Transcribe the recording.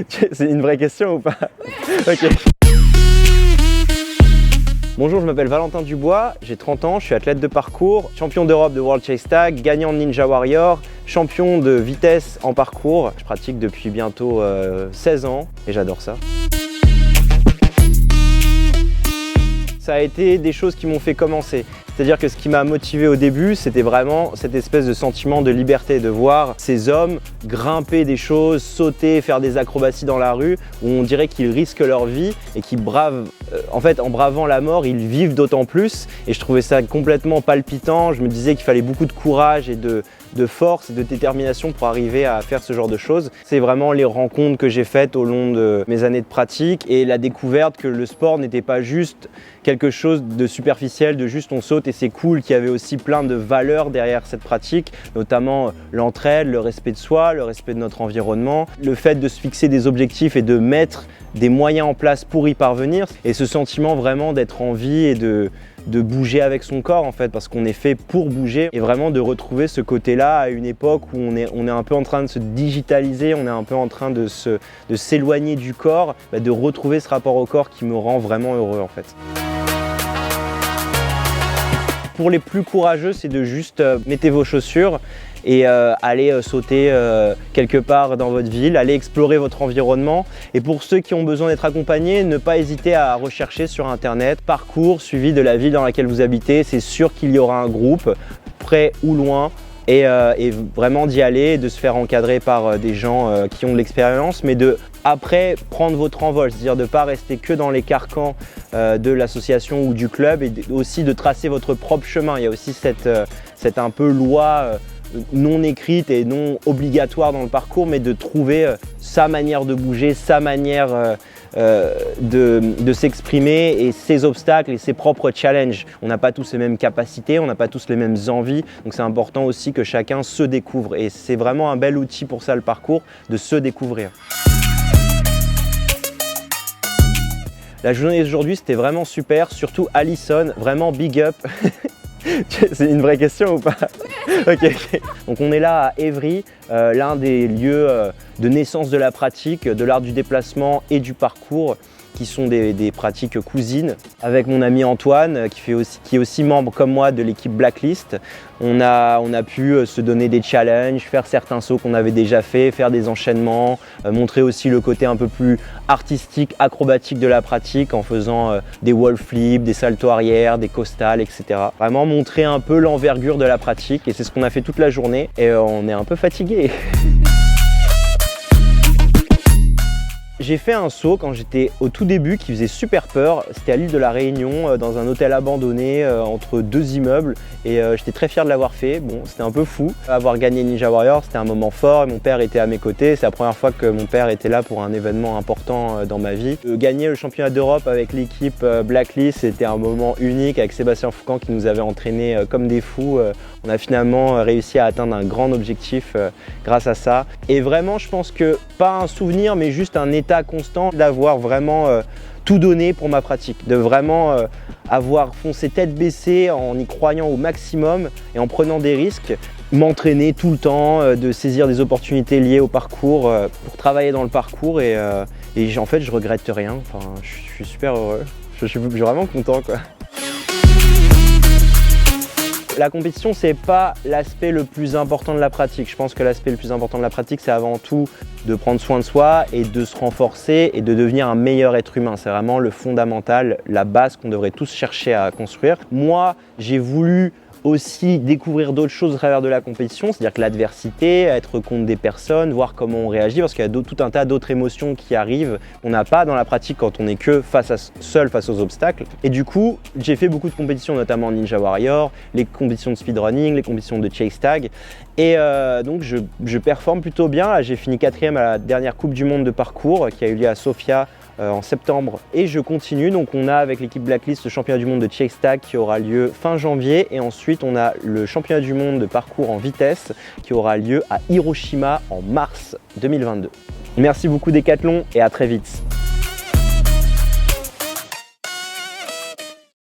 C'est une vraie question ou pas? Ok. Bonjour, je m'appelle Valentin Dubois, j'ai 30 ans, je suis athlète de parcours, champion d'Europe de World Chase Tag, gagnant de Ninja Warrior, champion de vitesse en parcours. Je pratique depuis bientôt 16 ans et j'adore ça. Ça a été des choses qui m'ont fait commencer. C'est-à-dire que ce qui m'a motivé au début, c'était vraiment cette espèce de sentiment de liberté, de voir ces hommes grimper des choses, sauter, faire des acrobaties dans la rue, où on dirait qu'ils risquent leur vie et qu'ils bravent, en fait, en bravant la mort, ils vivent d'autant plus. Et je trouvais ça complètement palpitant. Je me disais qu'il fallait beaucoup de courage et de force et de détermination pour arriver à faire ce genre de choses. C'est vraiment les rencontres que j'ai faites au long de mes années de pratique et la découverte que le sport n'était pas juste quelque chose de superficiel, de juste on saute et c'est cool, qu'il y avait aussi plein de valeurs derrière cette pratique, notamment l'entraide, le respect de soi, le respect de notre environnement, le fait de se fixer des objectifs et de mettre des moyens en place pour y parvenir et ce sentiment vraiment d'être en vie et de bouger avec son corps en fait, parce qu'on est fait pour bouger et vraiment de retrouver ce côté-là à une époque où on est un peu en train de se digitaliser, on est un peu en train de s'éloigner du corps, de retrouver ce rapport au corps qui me rend vraiment heureux en fait. Pour les plus courageux, c'est de juste mettez vos chaussures et aller sauter quelque part dans votre ville, aller explorer votre environnement. Et pour ceux qui ont besoin d'être accompagnés, ne pas hésiter à rechercher sur internet parcours suivi de la ville dans laquelle vous habitez. C'est sûr qu'il y aura un groupe, près ou loin, et vraiment d'y aller, de se faire encadrer par des gens qui ont de l'expérience, mais de après prendre votre envol, c'est-à-dire de ne pas rester que dans les carcans de l'association ou du club et aussi de tracer votre propre chemin. Il y a aussi cette un peu loi non écrite et non obligatoire dans le parcours, mais de trouver sa manière de bouger, sa manière de s'exprimer et ses obstacles et ses propres challenges. On n'a pas tous les mêmes capacités, on n'a pas tous les mêmes envies, donc c'est important aussi que chacun se découvre et c'est vraiment un bel outil pour ça le parcours, de se découvrir. La journée d'aujourd'hui c'était vraiment super, surtout Alison, vraiment big up. C'est une vraie question ou pas? Ok. Donc on est là à Évry, l'un des lieux de naissance de la pratique, de l'art du déplacement et du parcours, qui sont des pratiques cousines, avec mon ami Antoine qui est aussi membre comme moi de l'équipe Blacklist. On a pu se donner des challenges, faire certains sauts qu'on avait déjà fait, faire des enchaînements, montrer aussi le côté un peu plus artistique, acrobatique de la pratique en faisant des wall flips, des saltos arrière, des costales, etc. Vraiment montrer un peu l'envergure de la pratique et c'est ce qu'on a fait toute la journée et on est un peu fatigué. J'ai fait un saut quand j'étais au tout début qui faisait super peur. C'était à l'île de la Réunion, dans un hôtel abandonné entre deux immeubles et j'étais très fier de l'avoir fait. Bon, c'était un peu fou. Avoir gagné Ninja Warrior, c'était un moment fort et mon père était à mes côtés. C'est la première fois que mon père était là pour un événement important dans ma vie. Gagner le championnat d'Europe avec l'équipe Blacklist, c'était un moment unique avec Sébastien Foucan qui nous avait entraînés comme des fous. On a finalement réussi à atteindre un grand objectif grâce à ça. Et vraiment, je pense que pas un souvenir, mais juste un état constant d'avoir vraiment tout donné pour ma pratique, de vraiment avoir foncé tête baissée en y croyant au maximum et en prenant des risques, m'entraîner tout le temps, de saisir des opportunités liées au parcours pour travailler dans le parcours et en fait je regrette rien, enfin, je suis super heureux, je suis vraiment content quoi. La compétition, c'est pas l'aspect le plus important de la pratique. Je pense que l'aspect le plus important de la pratique, c'est avant tout de prendre soin de soi et de se renforcer et de devenir un meilleur être humain. C'est vraiment le fondamental, la base qu'on devrait tous chercher à construire. Moi, j'ai voulu aussi découvrir d'autres choses au travers de la compétition, c'est-à-dire que l'adversité, être contre des personnes, voir comment on réagit, parce qu'il y a tout un tas d'autres émotions qui arrivent qu'on n'a pas dans la pratique quand on n'est que seul face aux obstacles. Et du coup, j'ai fait beaucoup de compétitions, notamment Ninja Warrior, les compétitions de speedrunning, les compétitions de chase tag. Et donc je performe plutôt bien. Là, j'ai fini 4e à la dernière Coupe du Monde de parcours qui a eu lieu à Sofia en septembre et je continue. Donc on a avec l'équipe Blacklist le championnat du monde de chase tag qui aura lieu fin janvier et ensuite on a le championnat du monde de parcours en vitesse qui aura lieu à Hiroshima en mars 2022. Merci beaucoup Decathlon et à très vite.